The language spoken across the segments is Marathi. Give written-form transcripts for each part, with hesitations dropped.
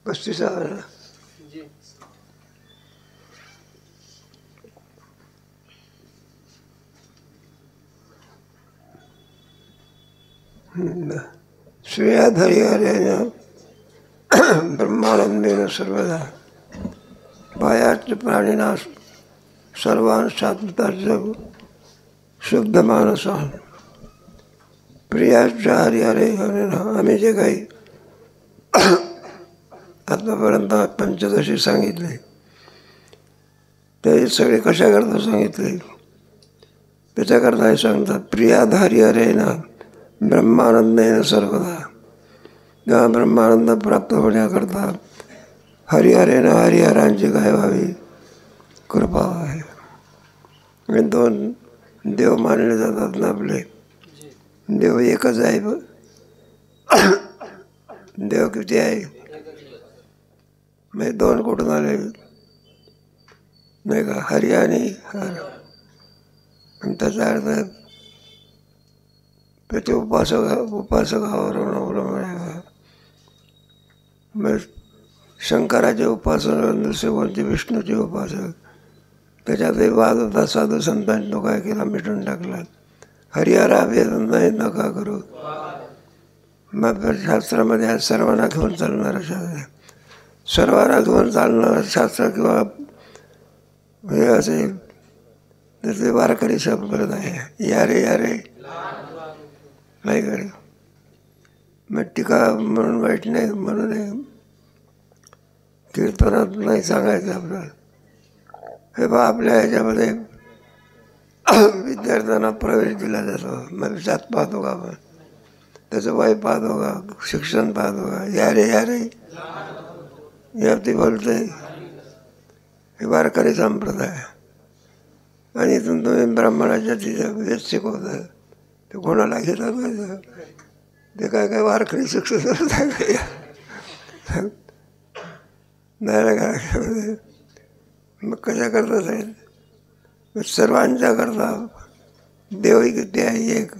35 श्रेयाद हरिहरेण ब्रह्मानंदेन सर्वदा पायाच प्राणिना सर्वान सात्वताच शुद्ध मानसा प्रियाच्या हरिहरे. आम्ही जे काही आतापर्यंत पंचदशी सांगितले ते सगळे कशाकरता सांगितले? त्याच्याकरता हे सांगतात प्रियाद हरिहरेन ब्रह्मानंदेन सर्वदा. जेव्हा ब्रह्मानंद प्राप्त होण्याकरता हरिहरेनं हरिहरांची काय व्हावी? कृपा आहे. हे दोन देव मानले जातात ना आपले. देव एकच आहे. देव किती आहे? म्हणजे दोन कुठून आले नाही का? हरी आणि हर. आणि त्याचा अर्थ त्याचे उपासकावरून अवलंबून आहे. मग शंकराचे उपासक दुसरे कोणते? विष्णूचे उपासक. त्याच्यातही वाद होता. साधू संतांनी तो काय केला? मिटून टाकला. हरिहरा भेद नाही नका करू. मग शास्त्रामध्ये सर्वांना घेऊन चालणारं शास्त्र, सर्वांना घेऊन चालणारं शास्त्र किंवा हे असेल तर ते वारकरी संप्रदाय आहे. यारे नाही करे. मग टीका म्हणून वाईट नाही, म्हणून कीर्तनात नाही सांगायचं आपलं. हे बा आपल्या ह्याच्यामध्ये विद्यार्थ्यांना प्रवेश दिला जातो. मग जात पाहतो का आपण? त्याचं वय पाहतो का? शिक्षण पाहतो का? यारे यावरती बोलते. हे वारकरी संप्रदाय. आणि इथून तुम्ही ब्राह्मणाच्या तिथं वेद शिकवता ते कोणाला घेतात माहिती? ते काय वारकरी शिक्षण नाही काय. मग कशा करता साहेब? सर्वांच्या करता देवही किती आहे? एक.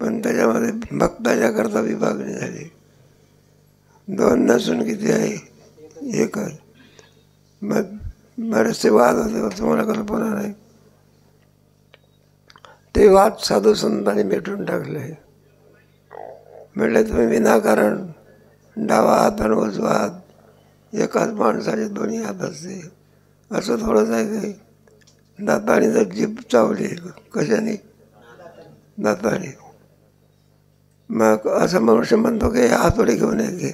पण त्याच्यामध्ये भक्ताच्या करता विभागणी झाली. दोन नसून किती आहे? एकच. मग बरेचसे वाद होते, तुम्हाला कल्पना नाही. ते वाद साधू संतांनी मिटून टाकले. म्हटले तुम्ही विनाकारण डावा हात आणि उजवा हात एकाच माणसाचे दोन्ही हात असते असं थोडंच आहे काही. दाताने तर जीभ चावली. कशाने? दाताने. मग असं मनुष्य म्हणतो की हातोडी घेऊन ये.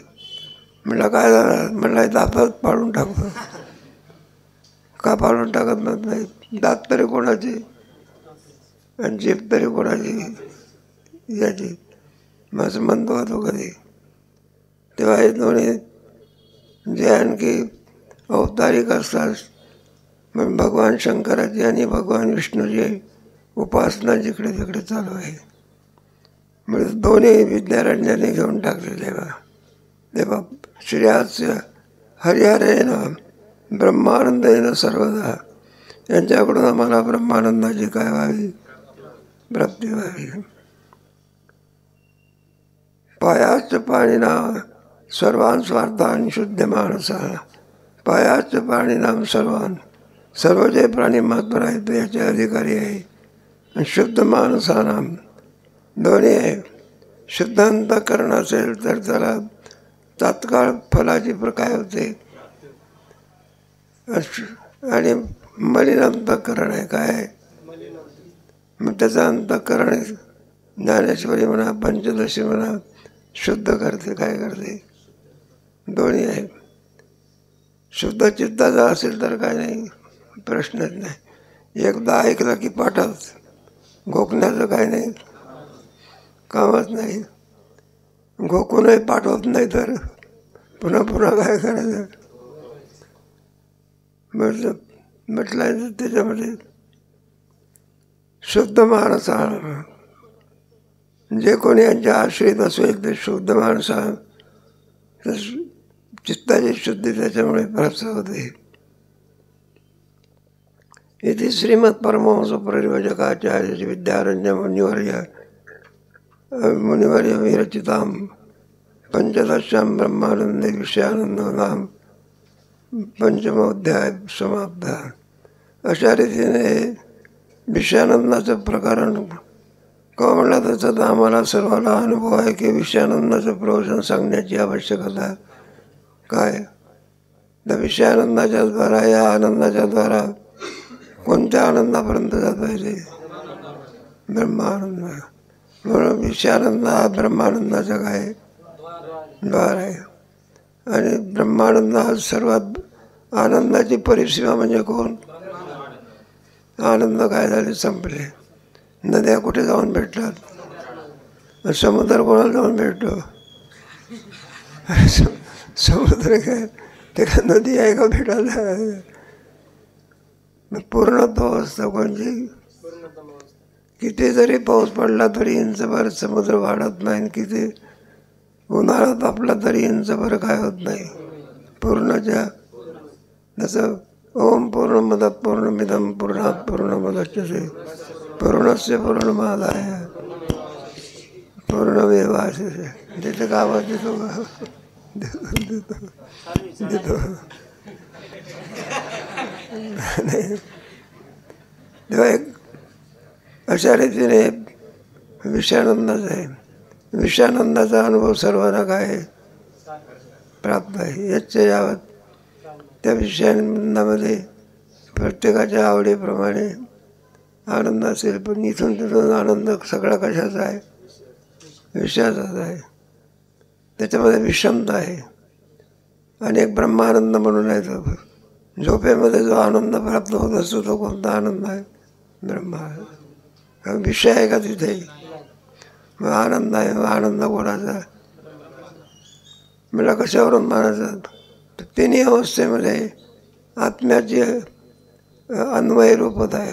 म्हटलं काय झालं? म्हटलं दातात पाडून टाकतो. का पाडून टाकत नाही? दात तरी कोणाची आणि जीभ तरी कोणाची? याची. मग असं म्हणतो तो कधी. तेव्हा हे दोन्ही जे आणखी औपचारिक असतात, मग भगवान शंकराची आणि भगवान विष्णूची उपासना जिकडे तिकडे चालू आहे. म्हणजे दोन्ही विद्यारण्याने घेऊन टाकलेले बा. तेव्हा श्रेयास्य हरिहरेन ब्रह्मानंदेन सर्वदा. यांच्याकडून आम्हाला ब्रह्मानंदाची काय व्हावी? प्राप्ती व्हावी. पायाच पाणीना सर्वान स्वार्थान शुद्ध माणसा. पायाच पाणीनाम सर्वान. सर्व जे प्राणी मात्र आहेत ते याचे अधिकारी आहे. आणि शुद्ध माणसानाम दोन्ही आहे. शुद्ध अंतःकरण असेल तर त्याला तात्काळ फलाची काय होते? आणि मलिन अंतःकरण आहे. काय? मग त्याचं अंतःकरण ज्ञानेश्वरी म्हणा, पंचदशी म्हणा, शुद्ध करते. काय करते? दोन्ही आहे. शुद्ध चित्ताचा असेल तर काय नाही, प्रश्नच नाही. एकदा ऐकलं की पाठात घोकण्याचं काय नाही, कामच नाही. घोकूनही पाठवत नाही तर पुन्हा पुन्हा काय करायचं? म्हटलं त्याच्यामध्ये शुद्ध माणसा जे कोणी यांच्या आश्रित असेल ते शुद्ध माणसा. चित्ताची शुद्धी त्याच्यामुळे प्राप्त होते. इथे श्रीमद परमहंस परिव्राजकाचार्य विद्यारण्य मुनिवर्य विरचिताम पंचदश्याम ब्रह्मानंदे विषयानंद नाम पंचमोध्याय समाप्त. अशा रीतीने विषयानंदाचं प्रकरण का म्हणलं त्याचा आम्हाला सर्वांना अनुभव आहे की विषयानंदाचं प्रवचन सांगण्याची आवश्यकता काय. त्या विषयानंदाच्या द्वारा, या आनंदाच्या द्वारा कोणत्या आनंदापर्यंत जाता येते? ब्रह्मानंद. म्हणून विषयानंद हा ब्रह्मानंदाचा काय द्वार आहे. आणि ब्रह्मानंद हा सर्वात आनंदाची परिसीमा म्हणजे कोण? आनंद काय झाले? संपले. नद्या कुठे जाऊन भेटतात? समुद्र कोणाला जाऊन भेटतो? समुद्र काय ते का नदी आहे का भेटायला? पूर्णत्व असतं कोणची. किती जरी पाऊस पडला तरी इंचभर समुद्र वाढत नाही. किती उन्हाळ्यात आपला तरी इंचभर काय होत नाही. पूर्णच्या जसं ओम पूर्णमद पूर्णमिदं पूर्णात् पूर्णमुदच्यते पूर्णस्य पूर्णमादाय पूर्णमेवावशिष्यते. तिथे गावात देतो देतो तेव्हा एक अशा रीतीने विषयानंदाचा आहे. विषयानंदाचा अनुभव सर्वांना काय प्राप्त आहे. याच्या यावत त्या विषयानंदामध्ये प्रत्येकाच्या आवडीप्रमाणे आनंद असेल. पण इथून तिथून आनंद सगळा कशाचा आहे? विषयाचाच आहे. त्याच्यामध्ये विषमता आहे. आणि एक ब्रह्मानंद म्हणून आहे. तो झोपेमध्ये जो आनंद प्राप्त होत असतो तो कोणता आनंद आहे? ब्रह्मानंद. कारण विषय आहे का तिथे? मग आनंद आहे. मग आनंद कोणाचा? मला कशावरून मानायचं? तिन्ही अवस्थेमध्ये आत्म्याची अन्वय रूपत आहे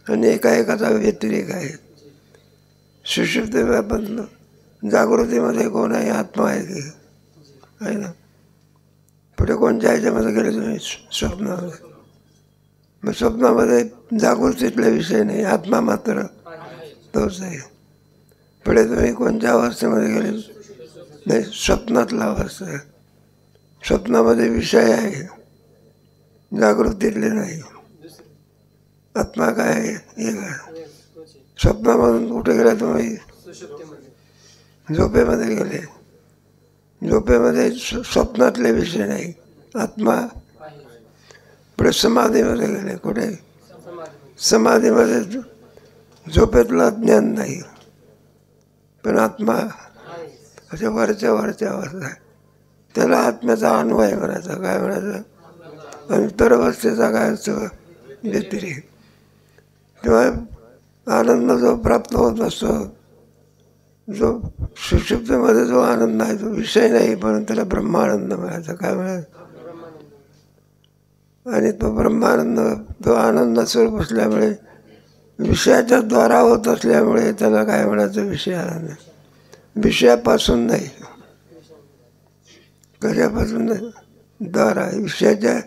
आणि एकाचा व्यतिरेक आहे. सुषुप्तीबद्दल जागृतीमध्ये कोण आहे? आत्मा आहे की आहे ना. पुढे कोणत्या ह्याच्यामध्ये गेले तुम्ही? स्वप्नामध्ये. मग स्वप्नामध्ये जागृतीतले विषय नाही, आत्मा मात्र तोच आहे. पुढे तुम्ही कोणत्या अवस्थेमध्ये गेले? नाही, स्वप्नातला अवस्था आहे. स्वप्नामध्ये विषय आहे, जागृतीतले नाही. आत्मा काय आहे? एक आहे. स्वप्नामधून कुठे गेला तुम्ही? झोपेमध्ये गेले. झोपेमध्ये स्वप्नातले विषय नाही, आत्मा. पुढे समाधीमध्ये गेले. कुठे? समाधीमध्ये झोपेतलं ज्ञान नाही, पण आत्मा अशा वरच्या अवस्था आहे. त्याला आत्म्याचा अन्वय म्हणायचा. काय म्हणायचं? अंतरवस्थेचा काय असतो? व्यतिरेक. तेव्हा आनंद जो प्राप्त होत असतो, जो सुषुप्तीमध्ये जो आनंद आहे तो विषय नाही, पण त्याला ब्रह्मानंद म्हणायचा. काय म्हणायचं? आणि तो ब्रह्मानंद तो आनंद स्वरूप असल्यामुळे, विषयाच्या द्वारा होत असल्यामुळे त्याला काय म्हणायचं? विषय आनंद. विषयापासून नाही. कशापासून नाही? द्वारा. विषयाच्या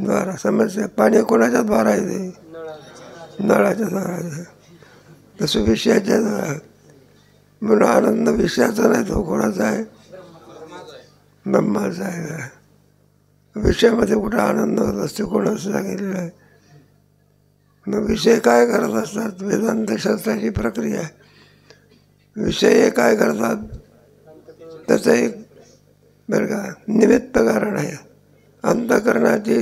द्वारा. समजते? पाणी कोणाच्या द्वारा आहे? नळाच्या द्वारा. तसं विषयाच्या द्वारा. म्हणून आनंद विषयाचा नाही, तो कोणाचा आहे? ब्रह्माचा आहे. विषयामध्ये कुठं आनंद होत असते? कोणाचं सांगितलेलं आहे? मग विषय काय करत असतात? वेदांतशास्त्राची प्रक्रिया आहे. विषय काय करतात? त्याचं एक बरं का निमित्त कारण आहे. अंतःकरणाची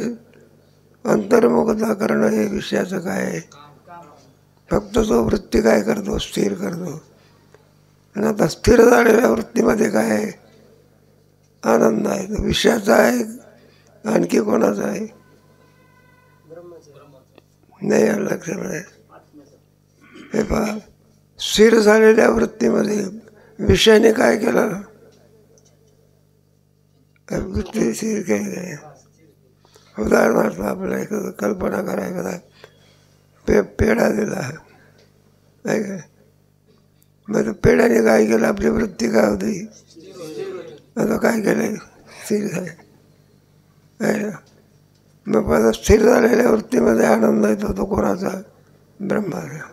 अंतर्मुखता करणं हे विषयाचं काय आहे? फक्त तो वृत्ती काय करतो? स्थिर करतो. आणि आता स्थिर झालेल्या वृत्तीमध्ये काय आहे? आनंद आहे. तो विषयाचा आहे आणखी कोणाचा आहे? नाही लक्षात. हे पहा, स्थिर झालेल्या वृत्तीमध्ये विषयाने काय केलं? वृत्ती स्थिर केली. उदाहरणार्थ आपल्याला एक कल्पना करायला पेढा दिला आहे काय? मग पेढ्याने काय केलं? आपली वृत्ती काय होती? आता काय केलं? स्थिर झाले. मग माझा स्थिर झालेल्या वृत्तीमध्ये आनंद येतो, तो कोणाचा? ब्रह्माचा.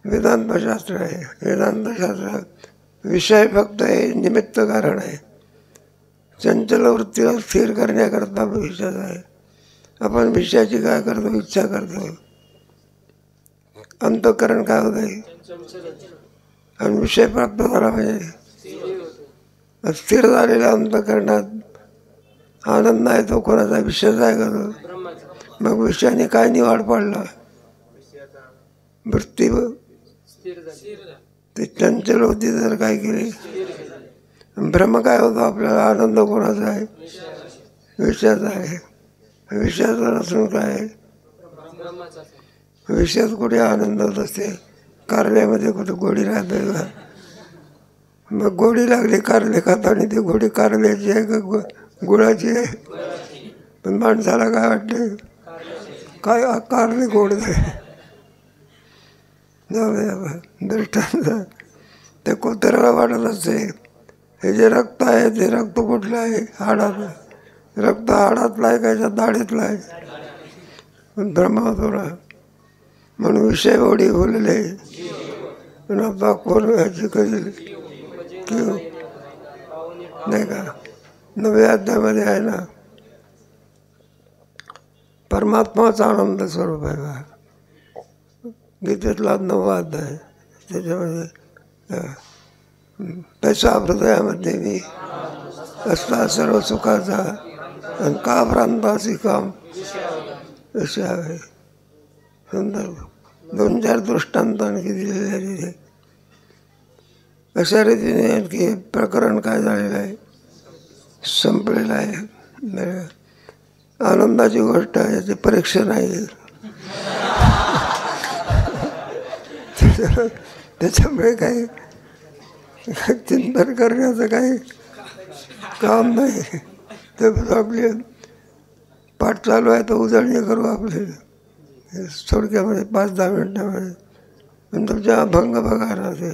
वेदांतशास्त्र आहे. वेदांतशास्त्रात विषय फक्त हे निमित्त कारण आहे. चंचल वृत्तीला स्थिर करण्याकरता विषय आहे. आपण विषयाची काय करतो? इच्छा करतो. अंतःकरण काय होत आहे? आणि विषय प्राप्त झाला म्हणजे स्थिर झालेल्या अंतःकरणात आनंद आहे. तो कोणाचा? विषयाचा आहे का तो? मग विषयाने काय निवाड पाडला? वृत्ती ते चंचल होती तर काय केली? भ्रम काय होतो आपल्याला? आनंद कोणाचा आहे? विषयाचा आहे. विषयाचा नसून काय आहे? विषयात कुठे आनंद होत असते? कारल्यामध्ये कुठे गोडी राहते का? मग गोडी लागली कारले खाताना, ती गोडी कारल्याची आहे का गुळाची आहे? पण माणसाला काय वाटते? काय कारले गोड आहे. दृष्टांत ते कुत्र्याला वाटत असते हे जे रक्त आहे ते रक्त कुठलं आहे? हाडात. रक्त हाडातलं आहे का याच्या दाढीतलं आहे? पण भ्रम होतो ना. म्हणून विषय ओढी बोलले पण आता कोण ह्याची कधी किंवा नाही का? 9व्या अध्यायामध्ये आहे ना, परमात्माचा आनंद स्वरूप आहे बा. गीतेतला 9वा अध्याय. त्याच्यामध्ये पैसा हृदयामध्ये मी असला सर्व सुखाचा आणि का भ्रांतासी काम असे आहे. सुंदर 2-4 दृष्टांत आणखी दिलेले आहे तिथे. अशा रीतीने आणखी प्रकरण काय झालेलं आहे? संपलेलं आहे. आनंदाची गोष्ट आहे, याची परीक्षा नाही. त्याच्यामुळे काही चिंतन करण्याचं काही काम नाही. ते आपले पाठ चालू आहे तर उजळणी करू आपले थोडक्यामध्ये 5-10 मिनिटामध्ये. पण तुमच्या अभंग बघा ना ते